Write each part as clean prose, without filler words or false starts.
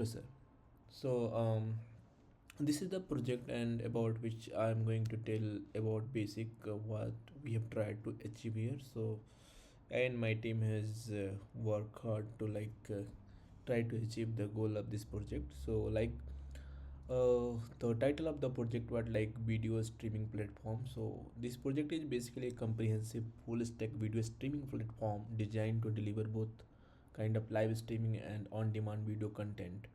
Hello, sir. So, this is the project and about which I'm going to tell about basic what we have tried to achieve here. So, and my team has worked hard to try to achieve the goal of this project. So, the title of the project was like video streaming platform. So, this project is basically a comprehensive full stack video streaming platform designed to deliver both kind of live streaming and on demand video content.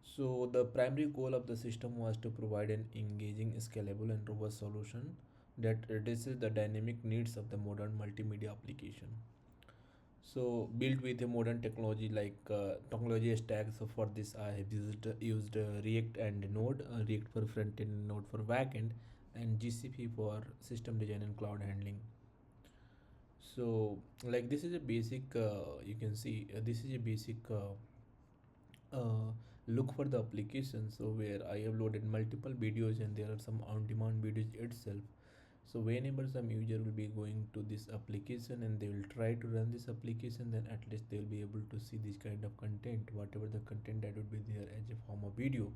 So, the primary goal of the system was to provide an engaging, scalable, and robust solution that addresses the dynamic needs of the modern multimedia application. So, built with a modern technology technology stack. So, for this, I have used React and Node, React for front end, Node for back end, and GCP for system design and cloud handling. So, this is a basic. You can see this is a basic. Look for the application, so where I have loaded multiple videos and there are some on-demand videos itself. So whenever some user will be going to this application and they will try to run this application, then at least they will be able to see this kind of content, whatever the content that would be there as a form of video.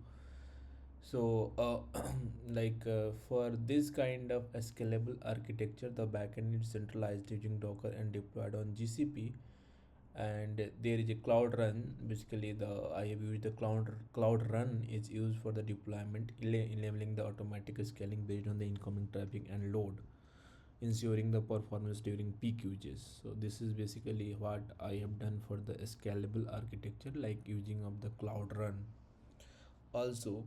So for this kind of a scalable architecture, the backend is centralized using Docker and deployed on GCP, and there is a cloud run. Basically, the I have used the cloud run is used for the deployment, enabling the automatic scaling based on the incoming traffic and load, ensuring the performance during peak uses. So this is basically what I have done for the scalable architecture, like using of the cloud run. Also,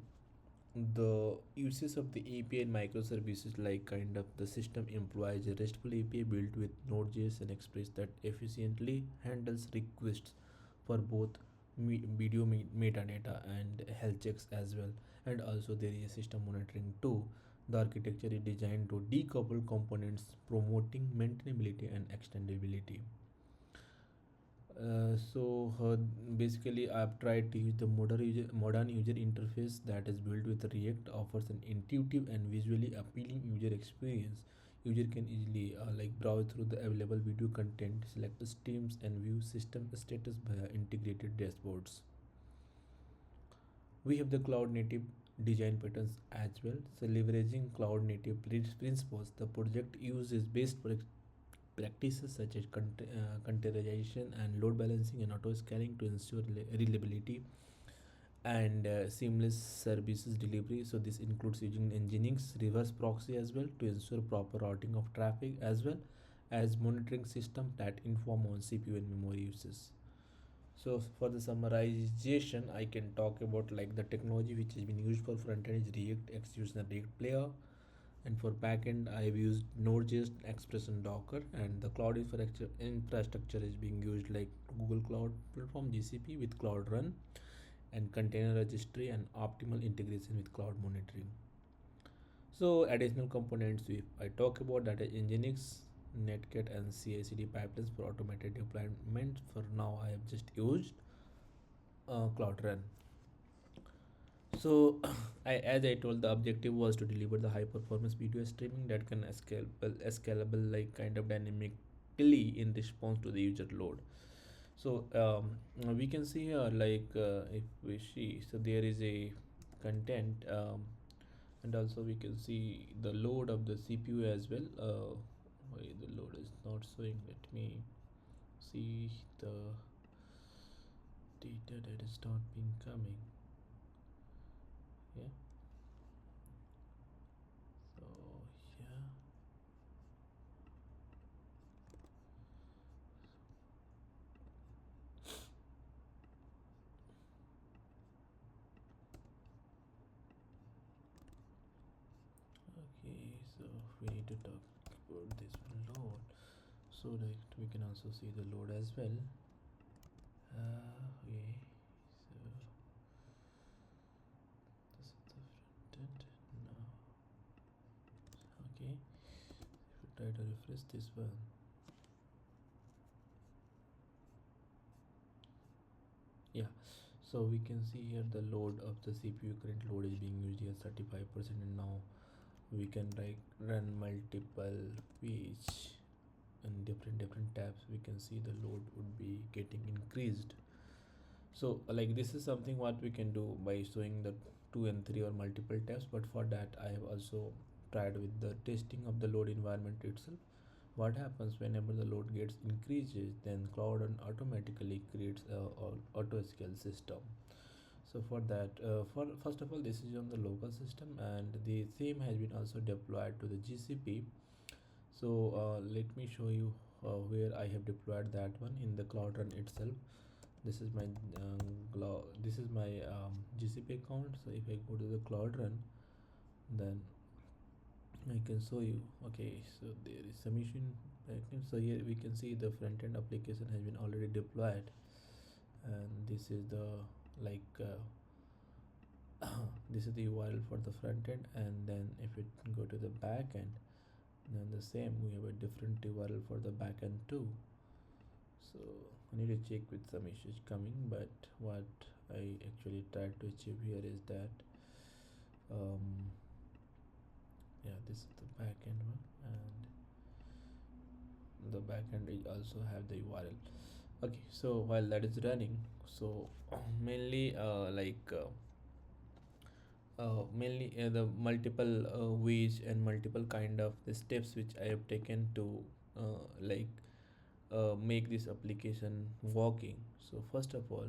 the uses of the API and microservices, like kind of the system employs a RESTful API built with Node.js and Express that efficiently handles requests for both metadata and health checks as well. And also there is a system monitoring too. The architecture is designed to decouple components, promoting maintainability and extendability. Basically, I've tried to use the modern user interface that is built with React, offers an intuitive and visually appealing user experience. User can easily browse through the available video content, select the streams, and view system status via integrated dashboards. We have the cloud native design patterns as well. So leveraging cloud native principles, the project uses best practices such as containerization and load balancing and auto scaling to ensure reliability and seamless services delivery. So this includes using Nginx reverse proxy as well to ensure proper routing of traffic, as well as monitoring system that inform on CPU and memory uses. So for the summarization, I can talk about like the technology which has been used for front end is React Execution React Player, and for backend I've used Node.js, Express, and Docker, and the cloud infrastructure is being used like Google Cloud Platform GCP with Cloud Run and container registry and optimal integration with cloud monitoring. So additional components, if I talk about that, is Nginx, Netcat, and CI/CD pipelines for automated deployment. For now, I have just used Cloud Run. So, as I told, the objective was to deliver the high performance video streaming that can scalable like kind of dynamically in response to the user load. So, we can see here if we see, so there is a content, and also we can see the load of the CPU as well. Why the load is not showing? Let me see the data that is not being coming. Yeah. So yeah. Okay, so we need to talk about this one load so that we can also see the load as well. Okay, so this is the front end now. Okay, if we try to refresh this one, yeah. So we can see here the load of the CPU current load is being used here 35%, and now we can like run multiple page and different tabs. We can see the load would be getting increased. So like this is something what we can do by showing the two and three or multiple tabs, but for that I have also tried with the testing of the load environment itself. What happens whenever the load gets increases, then cloud and automatically creates a auto scale system. So for that, for first of all, this is on the local system, and the theme has been also deployed to the GCP. So let me show you where I have deployed that one in the cloud run itself. This is my this is my GCP account. So if I go to the cloud run, then I can show you. Okay, so there is submission backend. So here we can see the front end application has been already deployed, and this is the like this is the URL for the front end. And then if it go to the back end, then the same, we have a different URL for the back end too. So I need to check with some issues coming, but what I actually tried to achieve here is that um, yeah, this is the back end one, and the back end is also have the URL. Okay, so while that is running, so mainly mainly the multiple ways and multiple kind of the steps which I have taken to make this application working. So first of all,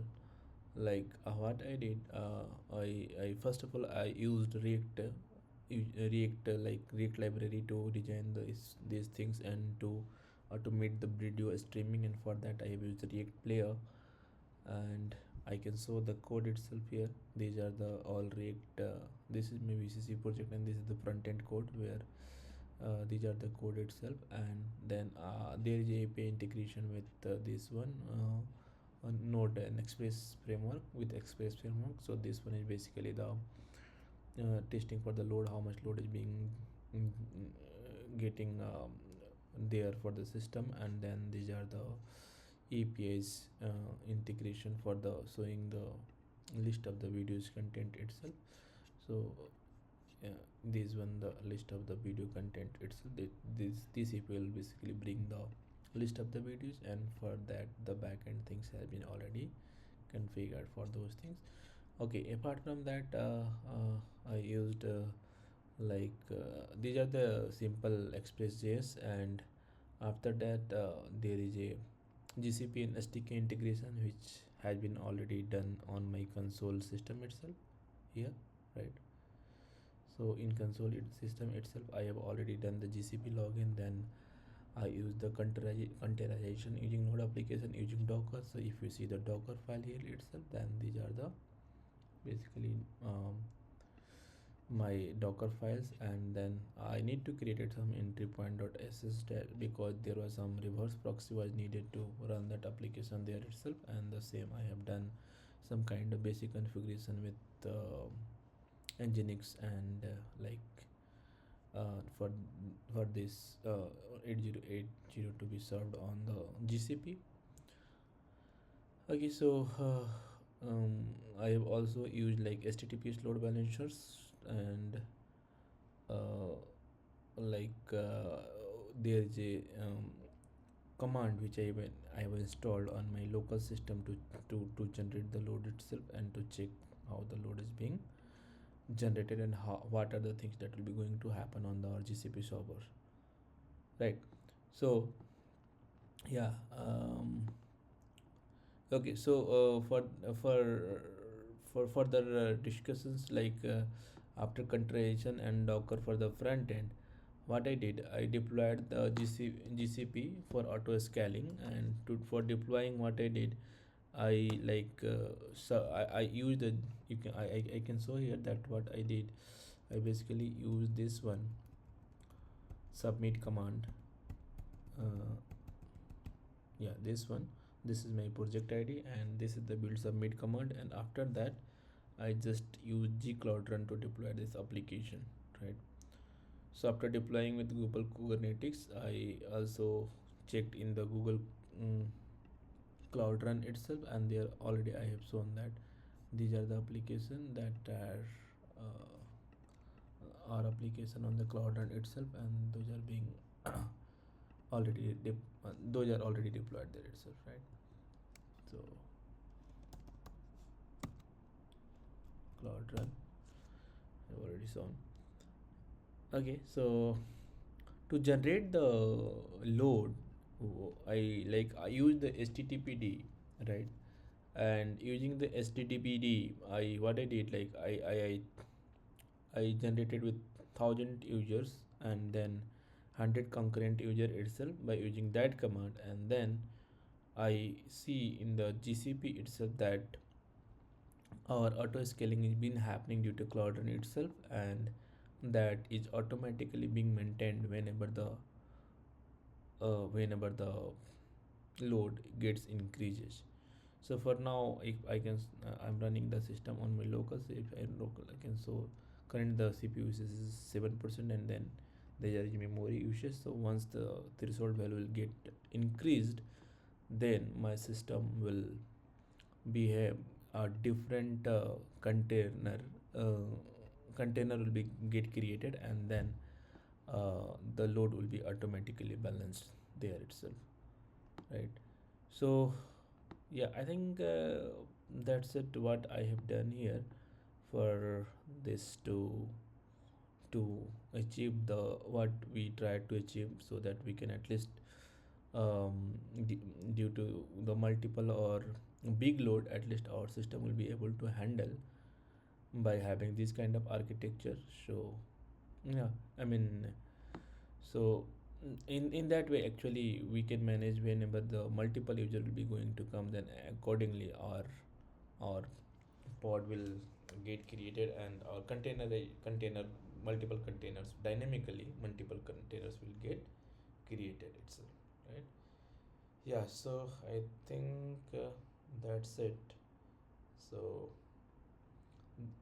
what I did, I first of all I used React, like React library to design these things and to automate the video streaming, and for that I have used the React player. And I can show the code itself here. These are the all React. This is my VCC project, and this is the front end code where these are the code itself. And then there is a API integration with this one. Node and Express framework with Express framework. So this one is basically the testing for the load, how much load is being getting there for the system. And then these are the APIs integration for the showing the list of the videos content itself. So yeah, this one the list of the video content itself. This API will basically bring the list of the videos, and for that the backend things have been already configured for those things. Okay, apart from that, I used these are the simple Express.js, and after that there is a GCP and SDK integration which has been already done on my console system itself here, right? So in console system itself, I have already done the GCP login. Then I use the containerization using node application using Docker. So if you see the Docker file here itself, then these are the basically my Docker files. And then I need to create some entry point.sh because there was some reverse proxy was needed to run that application there itself. And the same I have done some kind of basic configuration with Nginx and for this 8080 to be served on the GCP. Okay, so I have also used like HTTPS load balancers, and uh, there is a command which I have installed on my local system to generate the load itself and to check how the load is being generated, and what are the things that will be going to happen on the GCP server, right? So yeah, okay, so for further discussions, after containerization and Docker for the front end, what I did, I deployed the GCP for auto scaling. And for deploying, what I did, I I used the, I can show here that what I did. I basically used this one submit command. Uh, yeah, this one. This is my project ID, and this is the build submit command. And after that, I just use gcloud run to deploy this application, right? So after deploying with Google Kubernetes, I also checked in the Google mm, Cloud Run itself, and there already I have shown that these are the application that are application on the Cloud Run itself, and those are being already those are already deployed there itself, right? So cloud run. I've already shown. Okay, so to generate the load, I use the HTTPD, right? And using the HTTPD, I what I did like I generated with 1,000 users and then 100 concurrent user itself by using that command, and then I see in the GCP itself that our auto scaling is been happening due to Cloud Run itself, and that is automatically being maintained whenever the load gets increases. So for now, if I can, I'm running the system on my local. So if I local, I can so current the CPU usage is 7%, and then there is memory usage. So once the threshold value will get increased, then my system will behave a different uh, container will be get created, and then the load will be automatically balanced there itself, right? So yeah, I think that's it what I have done here for this to achieve the what we tried to achieve, so that we can at least due to the multiple or big load, at least our system will be able to handle by having this kind of architecture. So yeah, I mean, so in that way actually we can manage whenever the multiple user will be going to come, then accordingly our pod will get created, and our container multiple containers dynamically multiple containers will get created itself, right? Yeah, so I think that's it. So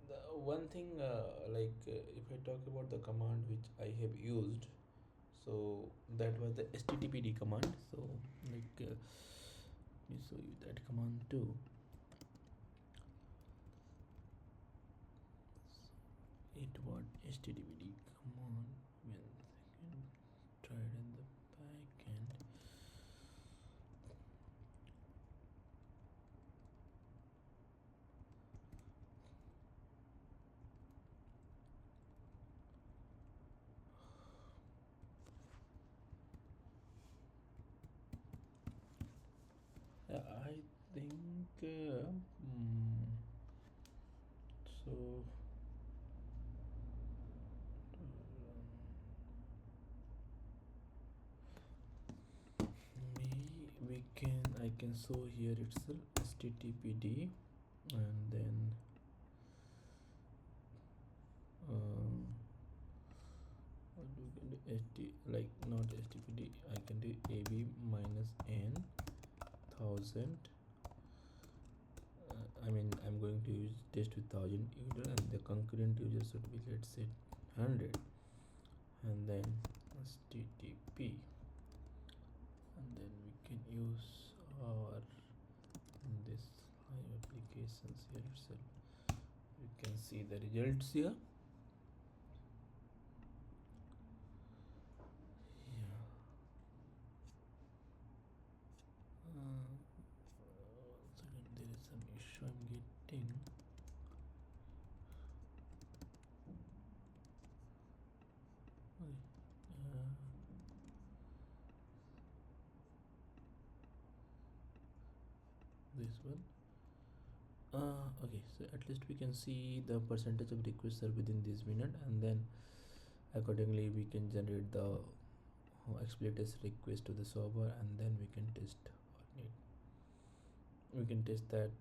the one thing if I talk about the command which I have used, so that was the httpd command. So let me show you that command too. It was httpd command. When second tried in the back end. I think so. We can I can show here itself httpd, and then um, what we can do like not httpd, I can do ab minus n 1,000. I mean, I'm going to use test with 1,000 user, and the concurrent user should be, let's say, 100, and then http, and then we can use our this live applications here itself. You can see the results here. Yeah. Second, there is some issue I'm getting. This one. Okay, so at least we can see the percentage of requests are within this minute, and then accordingly we can generate the explicit request to the server, and then we can test on it. We can test that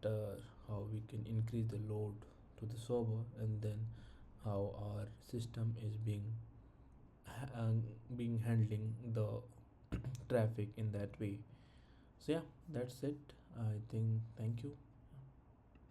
how we can increase the load to the server, and then how our system is being handling the traffic in that way. So yeah, that's it. I think thank you.